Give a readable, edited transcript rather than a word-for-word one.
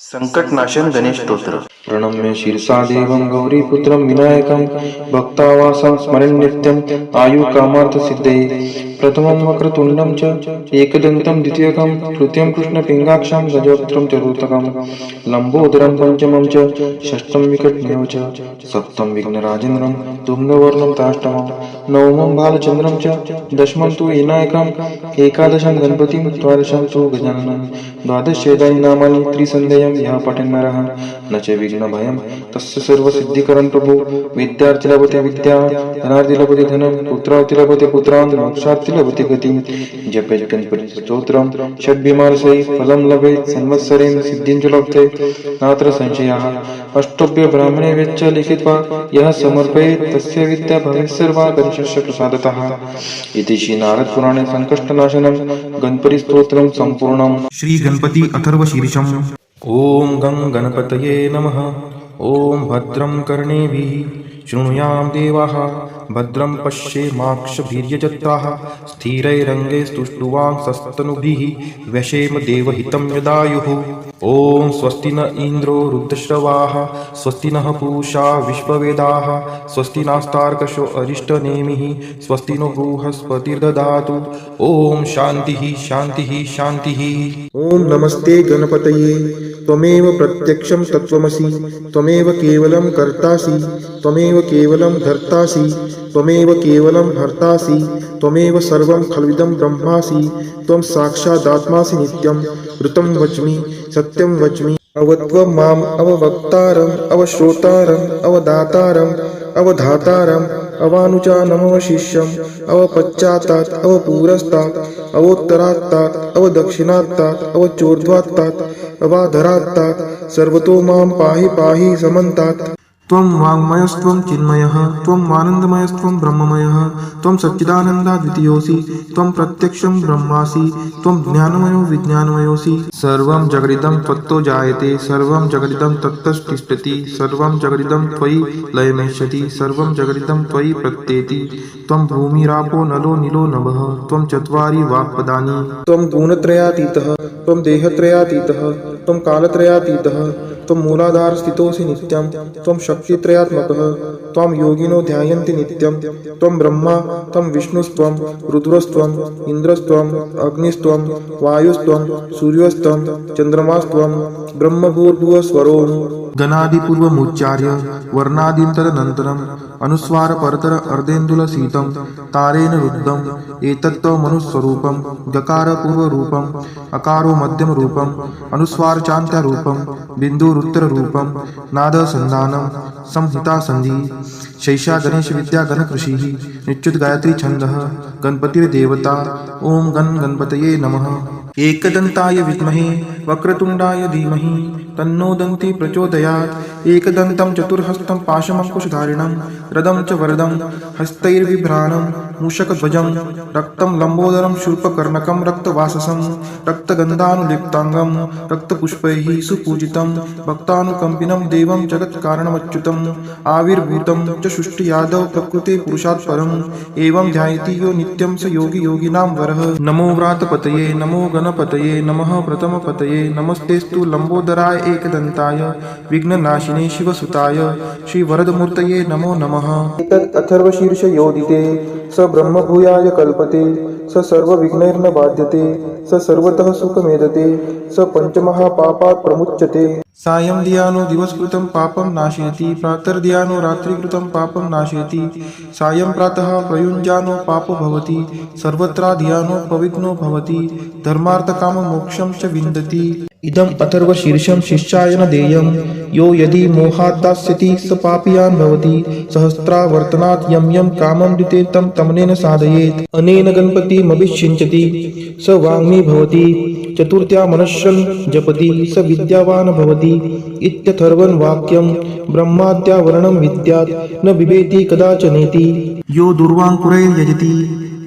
संकटनाशन गणेश स्तोत्र. प्रणम्य शीर्षा देवं गौरीपुत्रं विनायकं भक्तावासं स्मरन् नित्यं आयुकामार्थसिद्धये प्रथमं वक्रतुण्डं च एकदन्तं द्वितीयकं तृतीयं कृष्णपिङ्गाक्षं गजवक्त्रं चतुर्थकं लम्बोदरं पंचमं च षष्ठं विकटमेव च सप्तमं विघ्नराजेन्द्रं धूम्रवर्णं ताष्टमं नवमं बालचन्द्रं च दशमं तु विनायकं एकादशं गणपतिं द्वादशं तु गजाननं द्वादशेदानि नामानि त्रिसन्ध्यं यः पठन् नरः न च विघ्नभयं तस्य सर्वसिद्धिकरं प्रभु विद्यार्थी लभते विद्या धनार्थी लभते धनं पुत्रार्थी लभते पुत्रान् मोक्षार्थी लभते गतिं जपेत् गणपति स्तोत्रं षड्भिमानसहि फलं लभेत् संवत्सरेण सिद्धिं च लभते नात्र संशयः अष्टभ्य ब्राह्मणे वेच्च लिखित्वा यः समर्पयेत् तस्य विद्या भवेत् सर्वा गणेशस्य प्रसादतः इति श्री नारद पुराणे संकष्टनाशनं गणपति स्तोत्रं संपूर्णम्. श्री गणपती अथर्वशीर्षम्. ॐ गं गणपतये नमः. ॐ भद्रं कर्णेभिः शृणुयाम देवाः भद्रं पश्येमाक्षभिर्यजत्राः स्थिरैरङ्गैस्तुष्टुवांसस्तनुभिः व्यशेम देवहितं यदायुः. ॐ स्वस्ति न इन्द्रो रुद्रश्रवाः स्वस्ति नः पूषा विश्ववेदाः स्वस्ति नास्तार्कशो अरिष्टनेमिः स्वस्ति नो बृहस्पतिर्दधातु. ॐ शान्तिः शान्तिः शान्तिः. ॐ नमस्ते गणपतये. त्वमेव प्रत्यक्षं तत्त्वमसि त्वमेव केवलं कर्तासि त्वमेव केवलं धर्तासि त्वमेव केवलं हर्तासि त्वमेव सर्वं खल्विदं ब्रह्मासि त्वं साक्षादात्मासि नित्यं ऋतं वच्मि सत्यं वच्मि. अवत्वं माम् अववक्तारम् अवश्रोतारम् अवदातारम् अवधातारम् अवानुचानमवशिष्यम् अवपश्चात्तात् अवपुरस्तात् अवोत्तरात्तात् अवदक्षिणात्तात् अवचोर्ध्वात्तात् अवाधरात्तात् सर्वतो मां पाहि पाहि समन्तात्. त्वं वाङ्मयस्त्वं चिन्मयः त्वं आनन्दमयस्त्वं ब्रह्ममयः त्वं सच्चिदानन्दाद्वितीयोऽसि त्वं प्रत्यक्षं ब्रह्मासि त्वं ज्ञानमयो विज्ञानमयोऽसि. सर्वं जगदिदं त्वत्तो जायते सर्वं जगदिदं तत्तस्तिष्ठति सर्वं जगदिदं त्वयि लयमेष्यति सर्वं जगदिदं त्वयि प्रत्येति. त्वं भूमिरापो नलो नीलो नभः त्वं चत्वारि वाक्पदानि. त्वं गुणत्रयातीतः त्वं देहत्रयातीतः त्वं कालत्रयातीतः त्वं मूलाधारस्थितोऽसि नित्यं त्वं शक्तित्रयात्मकः त्वं योगिनो ध्यायन्ति नित्यं. त्वं ब्रह्मा त्वं विष्णुस्त्वं रुद्रस्त्वं इन्द्रस्त्वं अग्निस्त्वं वायुस्त्वं सूर्यस्त्वं चन्द्रमास्त्वं ब्रह्मभूर्भुवस्वरो. गणादिपूर्वमुच्चार्य वर्णादिन्तरनन्तरम् अनुस्वार परतर अर्धेन्दुलसीतं तारेण रुद्धम् एतत्त्वमनुस्वरूपं गकार पूर्वरूपम् अकारो मध्यमरूपम् अनुस्वार चान्त्यरूपं बिन्दुरुत्तररूपं नादसन्धानं संहितासन्धिः. शैषा गणेश विद्या गणकृषिः निच्युत गायत्री छन्दः गणपतिर्देवता. ॐ गणपतये नमः. एकदन्ताय विद्महे वक्रतुण्डाय धीमहि तन्नो दन्ती प्रचोदयात्. एकदन्तं चतुर्हस्तं पाशमङ्कुशधारिणं रदं च वरदं हस्तैर्बिभ्राणं मूषकध्वजं रक्तं लम्बोदरं शूर्पकर्णकं रक्तवाससं रक्तगन्धानुलिप्ताङ्गं रक्तपुष्पैः सुपूजितं भक्तानुकम्पिनं देवं जगत्कारणमच्युतम् आविर्भूतं च सृष्टियादौ प्रकृते पुरुषात् परम् एवं ध्यायति यो नित्यं स योगी योगिनां वरः. नमो व्रातपतये नमो गणपतये नमः प्रथमपतये नमस्तेस्तु लम्बोदराय एकदन्ताय विघ्ननाशिने शिवसुताय श्रीवरदमूर्तये नमो नमः. एतत् अथर्वशीर्ष योदिते स ब्रह्मभूयाय कल्पते स सर्वविघ्नैर्न बाध्यते स सर्वतः सुखमेधते स पञ्चमहापापात् प्रमुच्यते. सायं धियानो दिवसकृतं पापं नाशयति प्रातर्धियानो रात्रिकृतं पापं नाशयति सायं प्रातः प्रयुञ्जानो पापो भवति सर्वत्र धियानो प्रविघ्नो भवति धर्मार्थकाममोक्षं च विन्दति. इदम् अथर्वशीर्षं शिष्याय न देयं यो यदि मोहात् दास्यति स पापीयान् भवति सहस्रावर्तनात् यं यं कामं दिते तं तमनेन साधयेत्. अनेन गणपतिमभिषिञ्चति स वाङ्मी भवति चतुर्थ्या मनुष्यं जपति स विद्यावान् भवति इत्यथर्वं वाक्यं. ब्रह्माद्या वर्णं विद्यात् न बिभेति कदाचनेति. यो दुर्वाङ्कुरैर्यजति